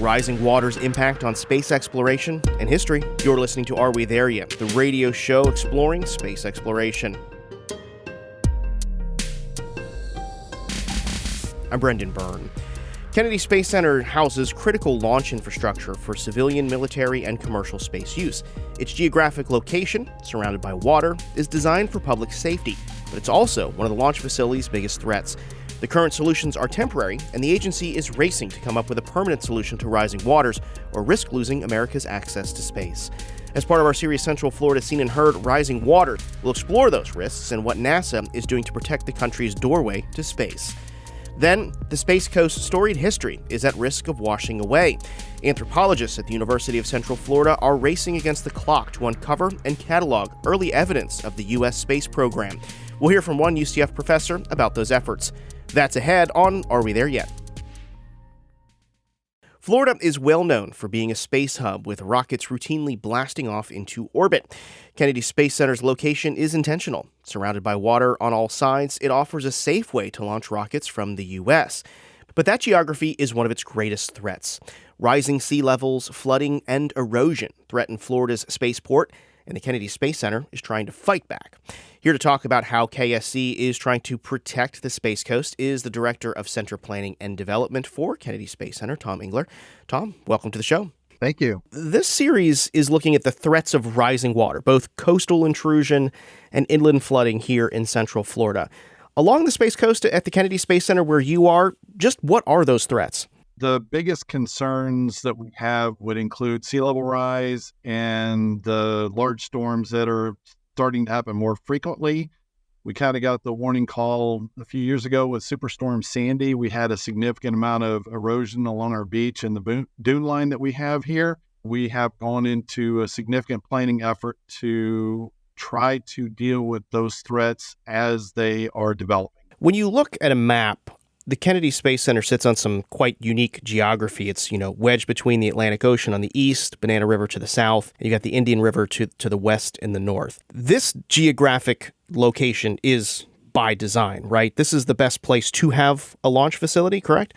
rising water's impact on space exploration and history. You're listening to Are We There Yet?, the radio show exploring space exploration. I'm Brendan Byrne. Kennedy Space Center houses critical launch infrastructure for civilian, military, and commercial space use. Its geographic location, surrounded by water, is designed for public safety, but it's also one of the launch facility's biggest threats. The current solutions are temporary, and the agency is racing to come up with a permanent solution to rising waters or risk losing America's access to space. As part of our series Central Florida Seen and Heard Rising Water, we'll explore those risks and what NASA is doing to protect the country's doorway to space. Then, the Space Coast's storied history is at risk of washing away. Anthropologists at the University of Central Florida are racing against the clock to uncover and catalog early evidence of the U.S. space program. We'll hear from one UCF professor about those efforts. That's ahead on Are We There Yet? Florida is well known for being a space hub, with rockets routinely blasting off into orbit. Kennedy Space Center's location is intentional. Surrounded by water on all sides, it offers a safe way to launch rockets from the U.S. But that geography is one of its greatest threats. Rising sea levels, flooding, and erosion threaten Florida's spaceport, and the Kennedy Space Center is trying to fight back. Here to talk about how KSC is trying to protect the Space Coast is the Director of Center Planning and Development for Kennedy Space Center, Tom Engler. Tom, welcome to the show. Thank you. This series is looking at the threats of rising water, both coastal intrusion and inland flooding here in Central Florida. Along the Space Coast at the Kennedy Space Center where you are, just what are those threats? The biggest concerns that we have would include sea level rise and the large storms that are starting to happen more frequently. We kind of got the warning call a few years ago with Superstorm Sandy. We had a significant amount of erosion along our beach and the dune line that we have here. We have gone into a significant planning effort to try to deal with those threats as they are developing. When you look at a map, the Kennedy Space Center sits on some quite unique geography. It's, wedged between the Atlantic Ocean on the east, Banana River to the south, and you got the Indian River to the west and the north. This geographic location is by design, right? This is the best place to have a launch facility, correct?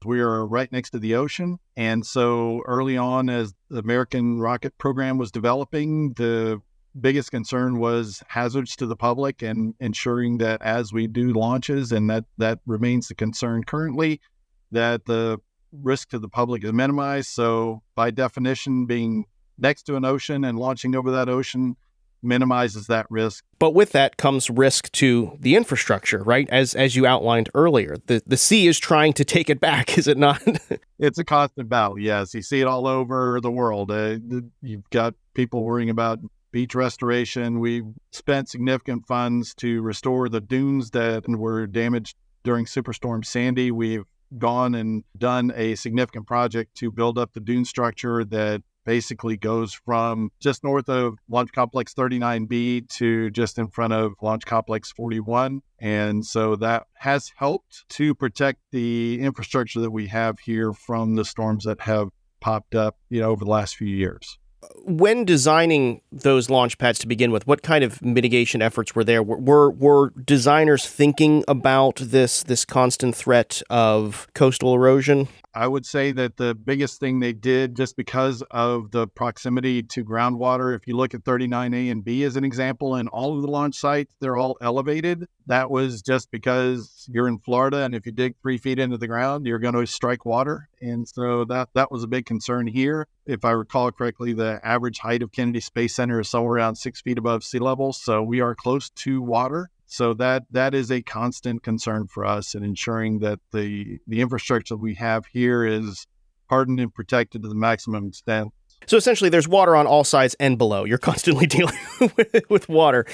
We are right next to the ocean. And so early on, as the American rocket program was developing, the biggest concern was hazards to the public and ensuring that as we do launches, and that remains the concern currently, that the risk to the public is minimized. So by definition, being next to an ocean and launching over that ocean minimizes that risk. But with that comes risk to the infrastructure, right? As you outlined earlier, the sea is trying to take it back, is it not? It's a constant battle, yes. You see it all over the world. You've got people worrying about beach restoration. We spent significant funds to restore the dunes that were damaged during Superstorm Sandy. We've gone and done a significant project to build up the dune structure that basically goes from just north of Launch Complex 39B to just in front of Launch Complex 41. And so that has helped to protect the infrastructure that we have here from the storms that have popped up, over the last few years. When designing those launch pads to begin with, what kind of mitigation efforts were there? Were designers thinking about this constant threat of coastal erosion? I would say that the biggest thing they did, just because of the proximity to groundwater, if you look at 39A and B as an example, and all of the launch sites, they're all elevated. That was just because you're in Florida, and if you dig 3 feet into the ground, you're going to strike water. And so that was a big concern here. If I recall correctly, the average height of Kennedy Space Center is somewhere around 6 feet above sea level. So we are close to water. So that is a constant concern for us in ensuring that the infrastructure we have here is hardened and protected to the maximum extent. So essentially there's water on all sides and below. You're constantly dealing with water.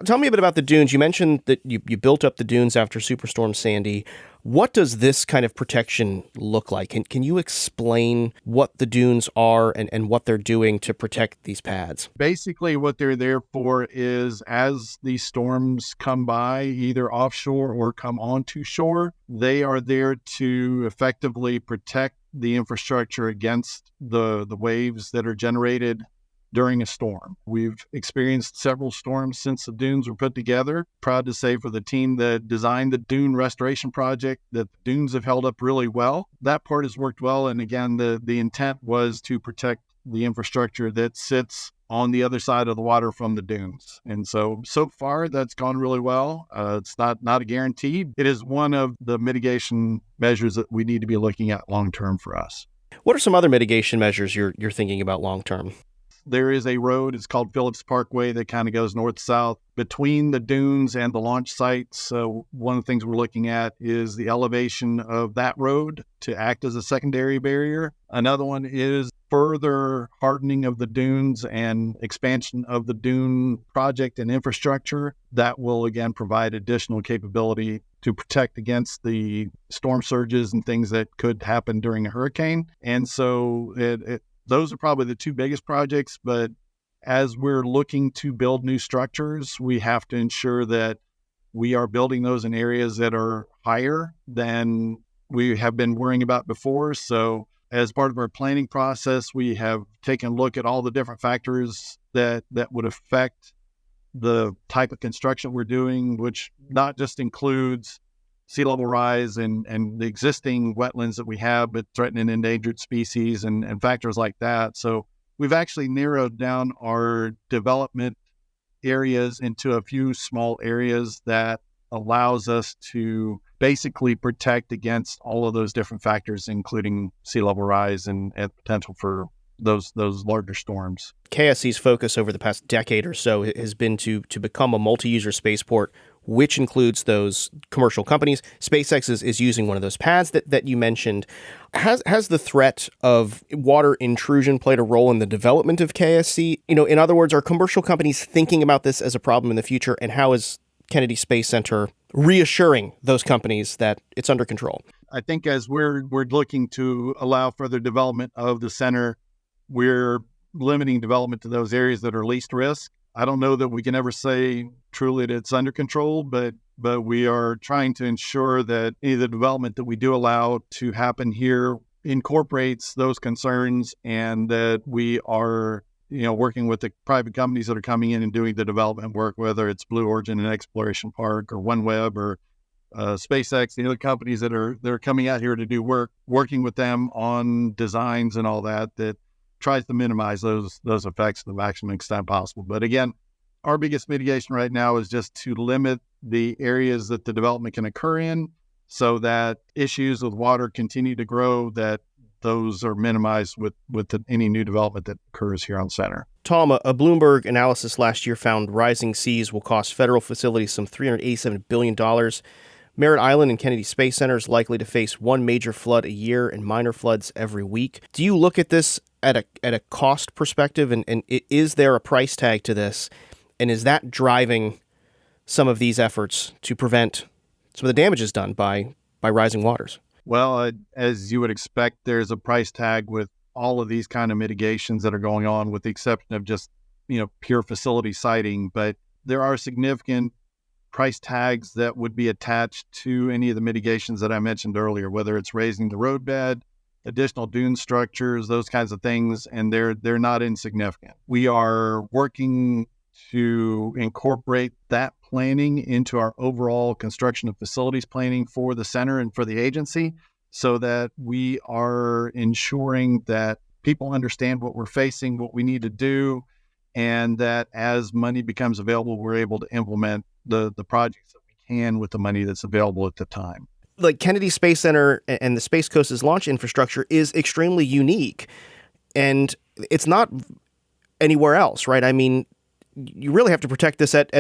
Tell me a bit about the dunes. You mentioned that you built up the dunes after Superstorm Sandy. What does this kind of protection look like? Can you explain what the dunes are and what they're doing to protect these pads? Basically, what they're there for is as these storms come by, either offshore or come onto shore, they are there to effectively protect the infrastructure against the waves that are generated during a storm. We've experienced several storms since the dunes were put together. Proud to say for the team that designed the dune restoration project that the dunes have held up really well. That part has worked well. And again, the intent was to protect the infrastructure that sits on the other side of the water from the dunes. And so far that's gone really well. It's not a guarantee. It is one of the mitigation measures that we need to be looking at long-term for us. What are some other mitigation measures you're thinking about long-term? There is a road, it's called Phillips Parkway, that kind of goes north-south between the dunes and the launch site. So one of the things we're looking at is the elevation of that road to act as a secondary barrier. Another one is further hardening of the dunes and expansion of the dune project and infrastructure. That will, again, provide additional capability to protect against the storm surges and things that could happen during a hurricane. And so those are probably the two biggest projects, but as we're looking to build new structures, we have to ensure that we are building those in areas that are higher than we have been worrying about before. So as part of our planning process, we have taken a look at all the different factors that would affect the type of construction we're doing, which not just includes sea level rise and the existing wetlands that we have, but threatened and endangered species and factors like that. So we've actually narrowed down our development areas into a few small areas that allows us to basically protect against all of those different factors, including sea level rise and potential for those larger storms. KSC's focus over the past decade or so has been to become a multi-user spaceport, which includes those commercial companies. SpaceX is using one of those pads that you mentioned. Has the threat of water intrusion played a role in the development of KSC? In other words, are commercial companies thinking about this as a problem in the future? And how is Kennedy Space Center reassuring those companies that it's under control? I think as we're looking to allow further development of the center, we're limiting development to those areas that are least risk. I don't know that we can ever say truly that it's under control, but we are trying to ensure that any of the development that we do allow to happen here incorporates those concerns, and that we are working with the private companies that are coming in and doing the development work, whether it's Blue Origin and Exploration Park or OneWeb or SpaceX, the other companies that are coming out here to do work, working with them on designs and all that tries to minimize those effects to the maximum extent possible. But again, our biggest mitigation right now is just to limit the areas that the development can occur in so that issues with water continue to grow, that those are minimized with any new development that occurs here on center. Tom, a Bloomberg analysis last year found rising seas will cost federal facilities some $387 billion. Merritt Island and Kennedy Space Center is likely to face one major flood a year and minor floods every week. Do you look at this at a cost perspective, and is there a price tag to this? And is that driving some of these efforts to prevent some of the damages done by rising waters? Well, as you would expect, there's a price tag with all of these kind of mitigations that are going on, with the exception of just, pure facility siting. But there are significant price tags that would be attached to any of the mitigations that I mentioned earlier, whether it's raising the roadbed, additional dune structures, those kinds of things, and they're not insignificant. We are working to incorporate that planning into our overall construction of facilities planning for the center and for the agency, so that we are ensuring that people understand what we're facing, what we need to do, and that as money becomes available, we're able to implement the projects that we can with the money that's available at the time. Like Kennedy Space Center and the Space Coast's launch infrastructure is extremely unique, and it's not anywhere else, right? I mean, you really have to protect this at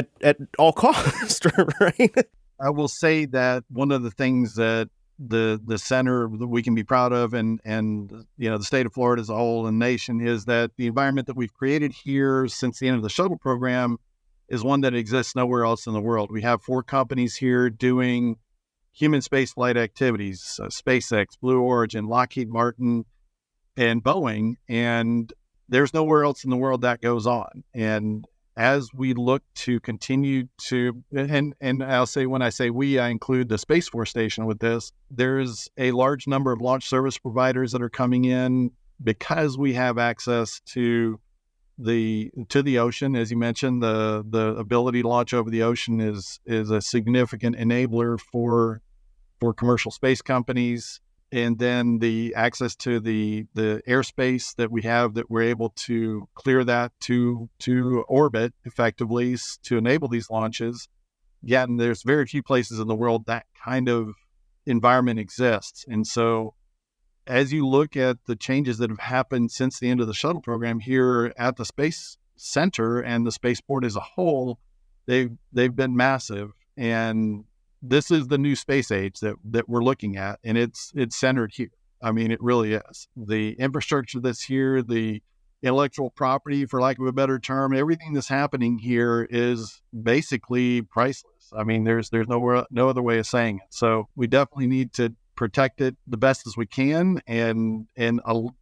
all costs, right? I will say that one of the things that the center that we can be proud of, and the state of Florida as a whole and nation, is that the environment that we've created here since the end of the shuttle program is one that exists nowhere else in the world. We have 4 companies here doing human spaceflight activities: SpaceX, Blue Origin, Lockheed Martin, and Boeing, and there's nowhere else in the world that goes on. And as we look to continue to, and I'll say, when I say we, I include the Space Force Station with this, there's a large number of launch service providers that are coming in because we have access to to the ocean. As you mentioned, the ability to launch over the ocean is a significant enabler for commercial space companies. And then the access to the airspace that we have, that we're able to clear that to orbit effectively to enable these launches. Yeah, and there's very few places in the world that kind of environment exists. And so as you look at the changes that have happened since the end of the shuttle program here at the Space Center and the spaceport as a whole, they've been massive. And this is the new space age that we're looking at, and it's centered here. I mean, it really is. The infrastructure that's here, the intellectual property, for lack of a better term, everything that's happening here is basically priceless. I mean, there's no other way of saying it. So we definitely need to protect it the best as we can, and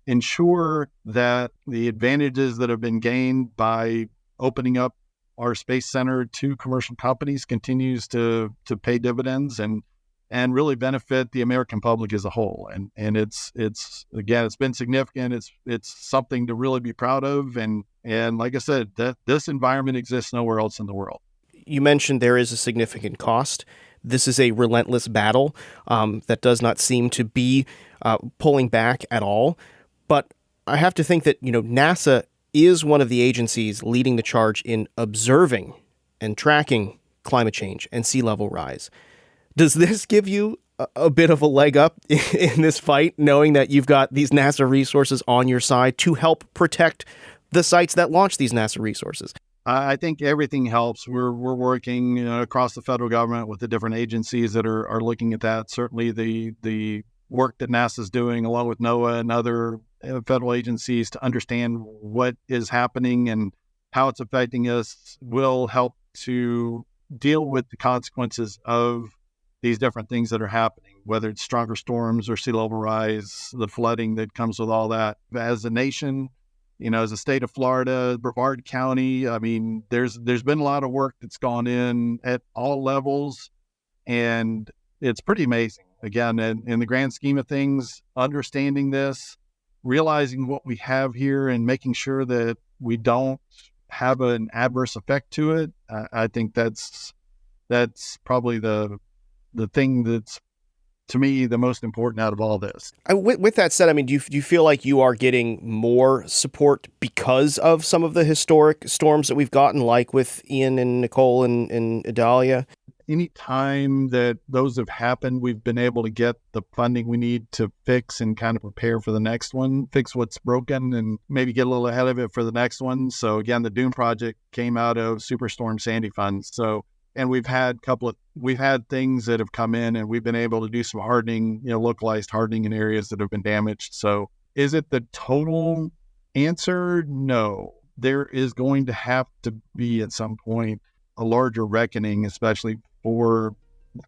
ensure that the advantages that have been gained by opening up our space center to commercial companies continues to pay dividends and really benefit the American public as a whole. And it's again, it's been significant. It's something to really be proud of. And like I said, that this environment exists nowhere else in the world. You mentioned there is a significant cost. This is a relentless battle that does not seem to be pulling back at all. But I have to think that, NASA is one of the agencies leading the charge in observing and tracking climate change and sea level rise. Does this give you a bit of a leg up in this fight, knowing that you've got these NASA resources on your side to help protect the sites that launch these NASA resources? I think everything helps. We're working across the federal government with the different agencies that are looking at that. Certainly the work that NASA's doing along with NOAA and other federal agencies to understand what is happening and how it's affecting us will help to deal with the consequences of these different things that are happening, whether it's stronger storms or sea level rise, the flooding that comes with all that. As a nation, as a state of Florida, Brevard County, I mean, there's been a lot of work that's gone in at all levels, and it's pretty amazing. Again, in the grand scheme of things, understanding this, realizing what we have here and making sure that we don't have an adverse effect to it, I think that's probably the thing that's, to me, the most important out of all this. With that said, I mean, do you feel like you are getting more support because of some of the historic storms that we've gotten, like with Ian and Nicole and Idalia? Any time that those have happened, we've been able to get the funding we need to fix and kind of prepare for the next one, fix what's broken and maybe get a little ahead of it for the next one. So again, the Dune project came out of Superstorm Sandy funds. So, and we've had things that have come in, and we've been able to do some hardening, localized hardening in areas that have been damaged. So is it the total answer? No. There is going to have to be at some point a larger reckoning, especially for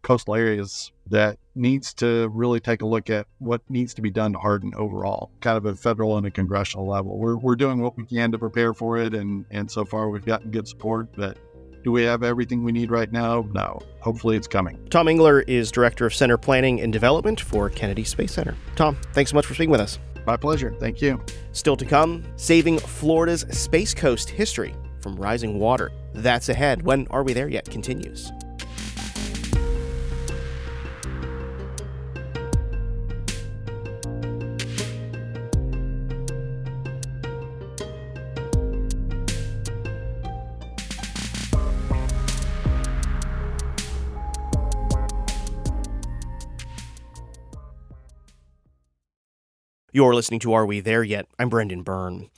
coastal areas, that needs to really take a look at what needs to be done to harden overall, kind of at a federal and a congressional level. We're doing what we can to prepare for it, and so far we've gotten good support, but do we have everything we need right now? No. Hopefully it's coming. Tom Engler is Director of Center Planning and Development for Kennedy Space Center. Tom, thanks so much for speaking with us. My pleasure. Thank you. Still to come, saving Florida's Space Coast history from rising water. That's ahead. When Are We There Yet continues. You're listening to Are We There Yet? I'm Brendan Byrne.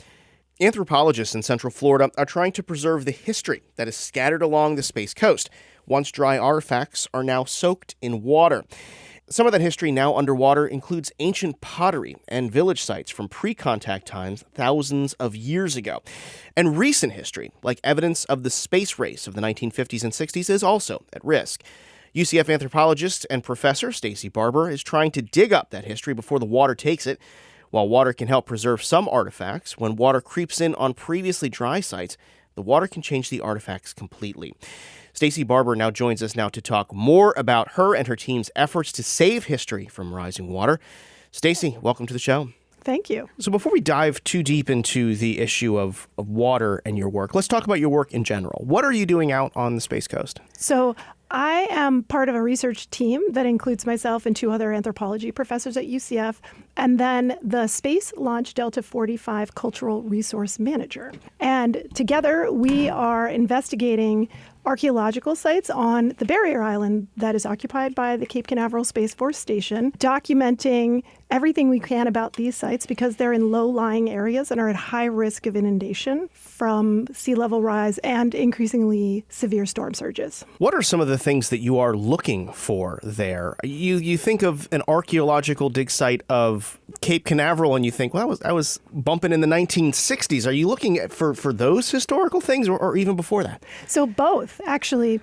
Anthropologists in Central Florida are trying to preserve the history that is scattered along the Space Coast. Once dry artifacts are now soaked in water. Some of that history now underwater includes ancient pottery and village sites from pre-contact times thousands of years ago. And recent history, like evidence of the space race of the 1950s and 60s, is also at risk. UCF anthropologist and professor Stacy Barber is trying to dig up that history before the water takes it. While water can help preserve some artifacts, when water creeps in on previously dry sites, the water can change the artifacts completely. Stacy Barber now joins us to talk more about her and her team's efforts to save history from rising water. Stacy, welcome to the show. Thank you. So before we dive too deep into the issue of water and your work, let's talk about your work in general. What are you doing out on the Space Coast? So I am part of a research team that includes myself and 2 other anthropology professors at UCF, and then the Space Launch Delta 45 Cultural Resource Manager. And together we are investigating archaeological sites on the barrier island that is occupied by the Cape Canaveral Space Force Station, documenting everything we can about these sites because they're in low-lying areas and are at high risk of inundation from sea level rise and increasingly severe storm surges. What are some of the things that you are looking for there? You think of an archaeological dig site of Cape Canaveral and you think, well, I was bumping in the 1960s. Are you looking for those historical things or even before that? So both, actually.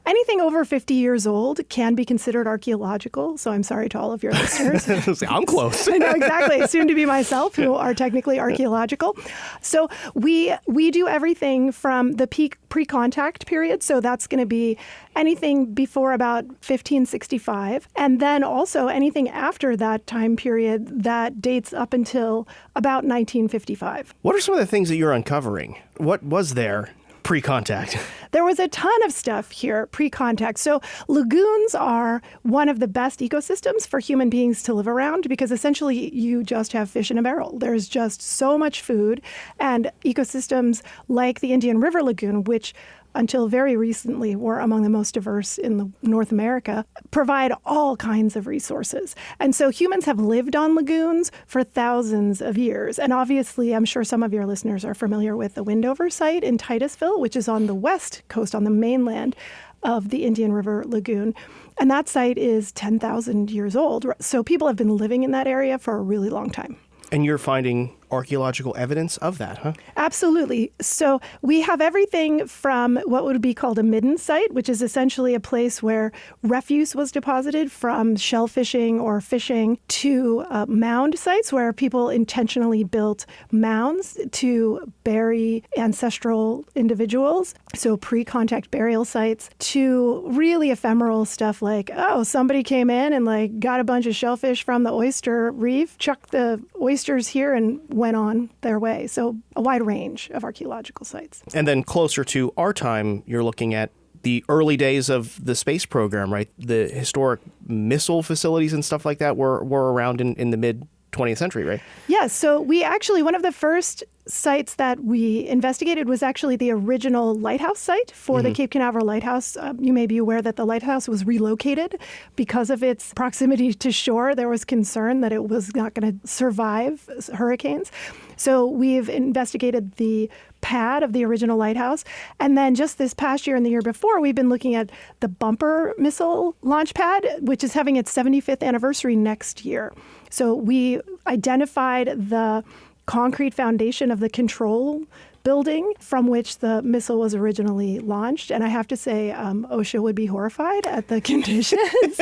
Anything over 50 years old can be considered archaeological. So I'm sorry to all of your listeners. I'm close. I know, exactly. Soon to be myself, who are technically archaeological. So we do everything from the peak pre-contact period. So that's going to be anything before about 1565. And then also anything after that time period that dates up until about 1955. What are some of the things that you're uncovering? What was there pre-contact? There was a ton of stuff here pre-contact. So lagoons are one of the best ecosystems for human beings to live around because essentially you just have fish in a barrel. There's just so much food, and ecosystems like the Indian River Lagoon, which until very recently were among the most diverse in North America, provide all kinds of resources. And so humans have lived on lagoons for thousands of years. And obviously, I'm sure some of your listeners are familiar with the Windover site in Titusville, which is on the west coast, on the mainland of the Indian River Lagoon. And that site is 10,000 years old. So people have been living in that area for a really long time. And you're finding archaeological evidence of that, huh? Absolutely. So we have everything from what would be called a midden site, which is essentially a place where refuse was deposited from shell fishing or fishing, to mound sites where people intentionally built mounds to bury ancestral individuals. So pre-contact burial sites, to really ephemeral stuff like, oh, somebody came in and got a bunch of shellfish from the oyster reef, chucked the oysters here and went on their way. So a wide range of archaeological sites. And then closer to our time, you're looking at the early days of the space program, right? The historic missile facilities and stuff like that were around in the mid 20th century, right? Yes. So one of the first sites that we investigated was actually the original lighthouse site for the Cape Canaveral Lighthouse. You may be aware that the lighthouse was relocated because of its proximity to shore. There was concern that it was not going to survive hurricanes. So we've investigated the pad of the original lighthouse. And then just this past year and the year before, we've been looking at the Bumper missile launch pad, which is having its 75th anniversary next year. So we identified the concrete foundation of the control building from which the missile was originally launched. And I have to say, OSHA would be horrified at the conditions.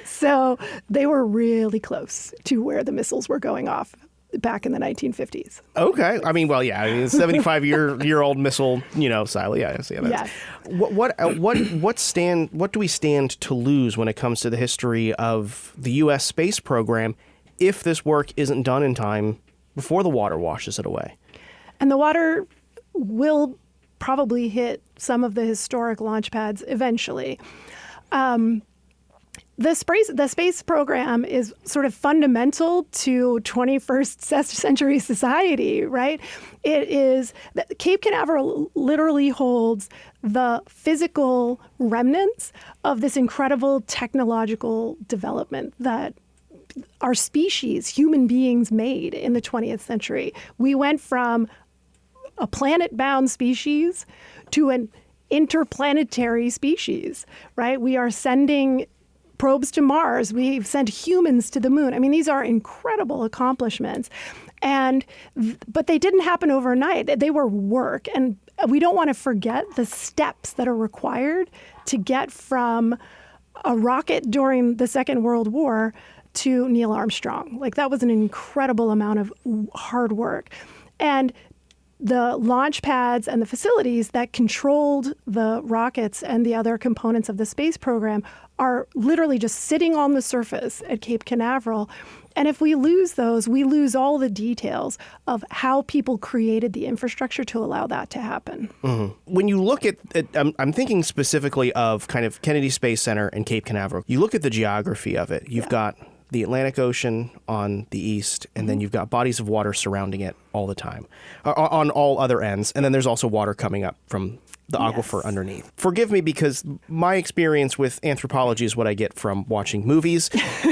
So they were really close to where the missiles were going off back in the 1950s. Okay. I mean, 75-year-old missile, silo. Yeah. I see that. Yes. What do we stand to lose when it comes to the history of the U.S. space program if this work isn't done in time before the water washes it away? And the water will probably hit some of the historic launch pads eventually. The space program is sort of fundamental to 21st century society, right? Cape Canaveral literally holds the physical remnants of this incredible technological development that our species, human beings, made in the 20th century. We went from a planet-bound species to an interplanetary species, right? We are sending probes to Mars. We've sent humans to the moon. I mean, these are incredible accomplishments. But they didn't happen overnight. They were work. And we don't want to forget the steps that are required to get from a rocket during the Second World War to Neil Armstrong. That was an incredible amount of hard work. And the launch pads and the facilities that controlled the rockets and the other components of the space program are literally just sitting on the surface at Cape Canaveral. And if we lose those, we lose all the details of how people created the infrastructure to allow that to happen. Mm-hmm. When you look at I'm thinking specifically of kind of Kennedy Space Center and Cape Canaveral. You look at the geography of it. You've got the Atlantic Ocean on the east, and then you've got bodies of water surrounding it all the time, on all other ends. And then there's also water coming up from the aquifer underneath. Forgive me, because my experience with anthropology is what I get from watching movies.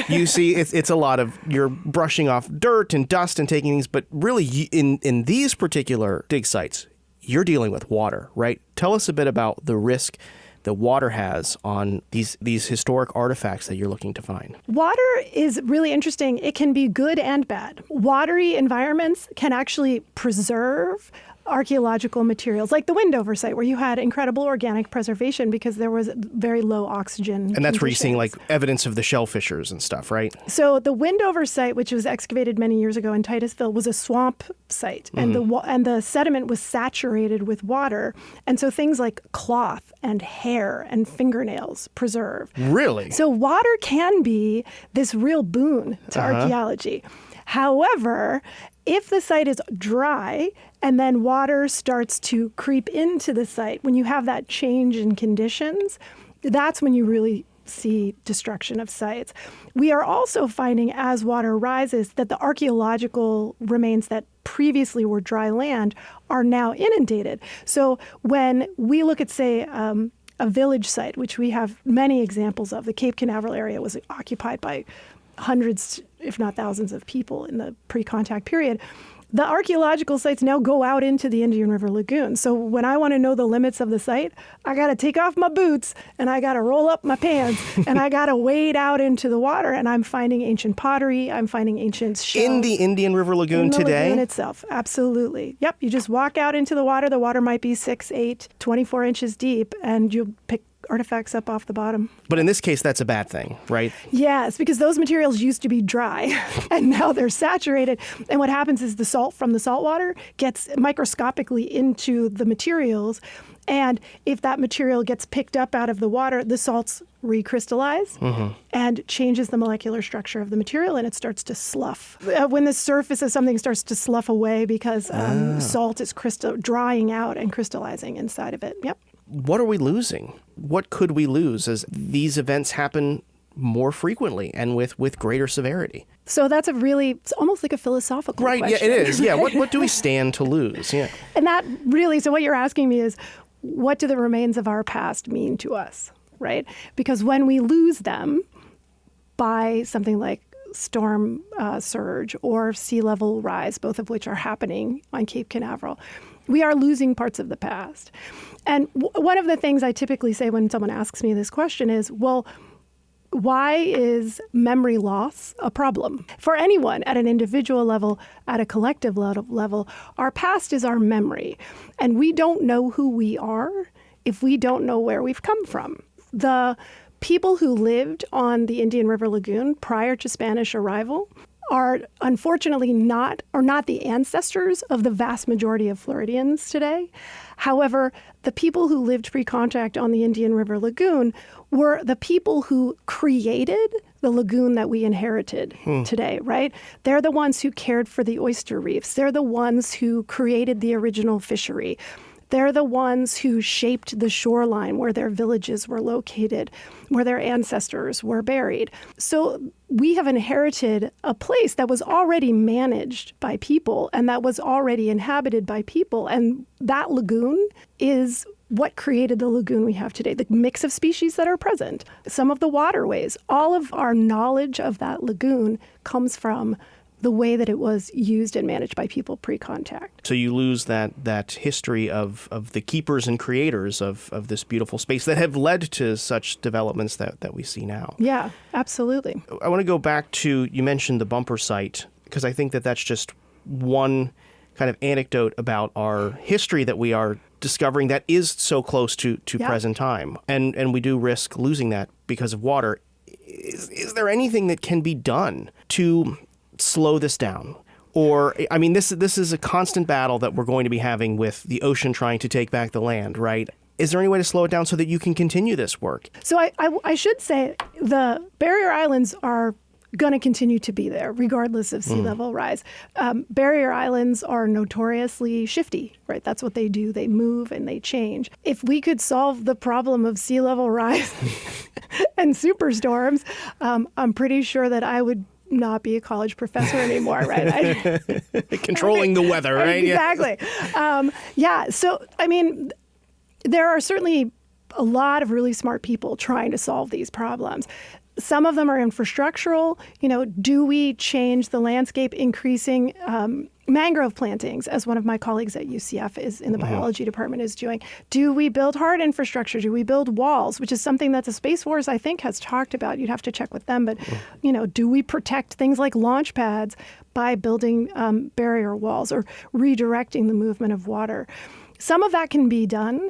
You see, it's a lot of, you're brushing off dirt and dust and taking things, but really in these particular dig sites, you're dealing with water, right? Tell us a bit about the risk that water has on these historic artifacts that you're looking to find. Water is really interesting. It can be good and bad. Watery environments can actually preserve archaeological materials, like the Wendover site, where you had incredible organic preservation because there was very low oxygen. And that's where you're seeing like evidence of the shell fissures and stuff, right? So the Wendover site, which was excavated many years ago in Titusville, was a swamp site, and the sediment was saturated with water, and so things like cloth and hair and fingernails preserve. Really? So water can be this real boon to archaeology. However, if the site is dry and then water starts to creep into the site, when you have that change in conditions, that's when you really see destruction of sites. We are also finding, as water rises, that the archaeological remains that previously were dry land are now inundated. So when we look at, say, a village site, which we have many examples of, the Cape Canaveral area was occupied by hundreds, if not thousands of people in the pre-contact period. The archaeological sites now go out into the Indian River Lagoon. So when I want to know the limits of the site, I got to take off my boots and I got to roll up my pants and I got to wade out into the water, and I'm finding ancient pottery, I'm finding ancient shells. In the Indian River Lagoon in the today? Lagoon itself, absolutely. Yep, you just walk out into the water might be 6, 8, 24 inches deep, and you'll pick artifacts up off the bottom. But in this case, that's a bad thing, right? Yes, because those materials used to be dry and now they're saturated. And what happens is the salt from the salt water gets microscopically into the materials. And if that material gets picked up out of the water, the salts recrystallize and changes the molecular structure of the material, and it starts to slough. When the surface of something starts to slough away because salt is drying out and crystallizing inside of it. Yep. What are we losing? What could we lose as these events happen more frequently and with greater severity? So that's it's almost like a philosophical question. Right, yeah, it is. Yeah, what do we stand to lose? Yeah. And that really, so what you're asking me is, what do the remains of our past mean to us, right? Because when we lose them by something like storm surge or sea level rise, both of which are happening on Cape Canaveral, we are losing parts of the past. And one of the things I typically say when someone asks me this question is, well, why is memory loss a problem? For anyone at an individual level, at a collective level, our past is our memory. And we don't know who we are if we don't know where we've come from. The people who lived on the Indian River Lagoon prior to Spanish arrival are unfortunately not the ancestors of the vast majority of Floridians today. However, the people who lived pre-contact on the Indian River Lagoon were the people who created the lagoon that we inherited today, right? They're the ones who cared for the oyster reefs. They're the ones who created the original fishery. They're the ones who shaped the shoreline where their villages were located, where their ancestors were buried. So we have inherited a place that was already managed by people and that was already inhabited by people. And that lagoon is what created the lagoon we have today, the mix of species that are present, some of the waterways. All of our knowledge of that lagoon comes from the way that it was used and managed by people pre-contact. So you lose that history of the keepers and creators of this beautiful space that have led to such developments that we see now. Yeah, absolutely. I want to go back to, you mentioned the bumper site, because I think that's just one kind of anecdote about our history that we are discovering that is so close to present time. And we do risk losing that because of water. Is there anything that can be done to slow this down? Or, I mean, this is a constant battle that we're going to be having with the ocean trying to take back the land, right? Is there any way to slow it down so that you can continue this work? So I should say the barrier islands are going to continue to be there regardless of sea level rise. Barrier islands are notoriously shifty, right? That's what they do. They move and they change. If we could solve the problem of sea level rise and superstorms, I'm pretty sure that I would not be a college professor anymore, right? Controlling the weather, right? Exactly. So, I mean, there are certainly a lot of really smart people trying to solve these problems. Some of them are infrastructural. Do we change the landscape, increasing mangrove plantings, as one of my colleagues at UCF is in the biology department is doing? Do we build hard infrastructure? Do we build walls, which is something that the Space Force, I think, has talked about? You'd have to check with them. But, do we protect things like launch pads by building barrier walls or redirecting the movement of water? Some of that can be done.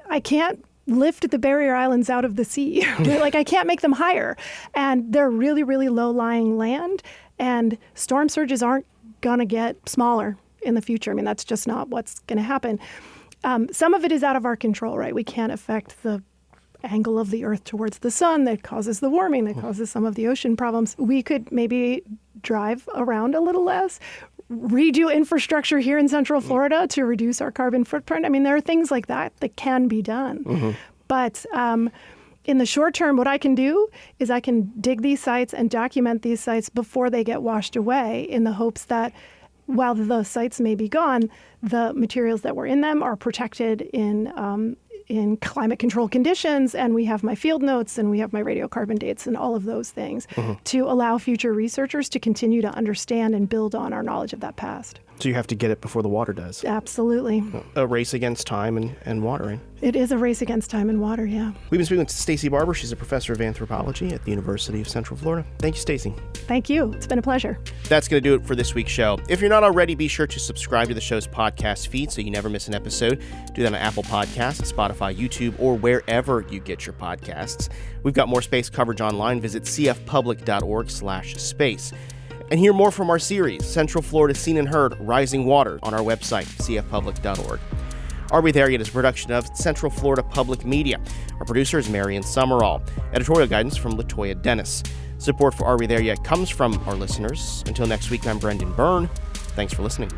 I can't lift the barrier islands out of the sea. Like, I can't make them higher. And they're really, really low-lying land. And storm surges aren't going to get smaller in the future. I mean, that's just not what's going to happen. Some of it is out of our control, right? We can't affect the angle of the Earth towards the sun that causes the warming, that causes some of the ocean problems. We could maybe drive around a little less, redo infrastructure here in Central Florida to reduce our carbon footprint. I mean, there are things like that can be done. But in the short term, what I can do is I can dig these sites and document these sites before they get washed away, in the hopes that while the sites may be gone, the materials that were in them are protected in climate control conditions, and we have my field notes and we have my radiocarbon dates and all of those things to allow future researchers to continue to understand and build on our knowledge of that past. So you have to get it before the water does. Absolutely. A race against time and water, right? It is a race against time and water, yeah. We've been speaking with Stacey Barber. She's a professor of anthropology at the University of Central Florida. Thank you, Stacey. Thank you. It's been a pleasure. That's going to do it for this week's show. If you're not already, be sure to subscribe to the show's podcast feed so you never miss an episode. Do that on Apple Podcasts, Spotify, YouTube, or wherever you get your podcasts. We've got more space coverage online. Visit cfpublic.org/space. And hear more from our series, Central Florida Seen and Heard, Rising Water, on our website, cfpublic.org. Are We There Yet is a production of Central Florida Public Media. Our producer is Marion Summerall. Editorial guidance from Latoya Dennis. Support for Are We There Yet comes from our listeners. Until next week, I'm Brendan Byrne. Thanks for listening.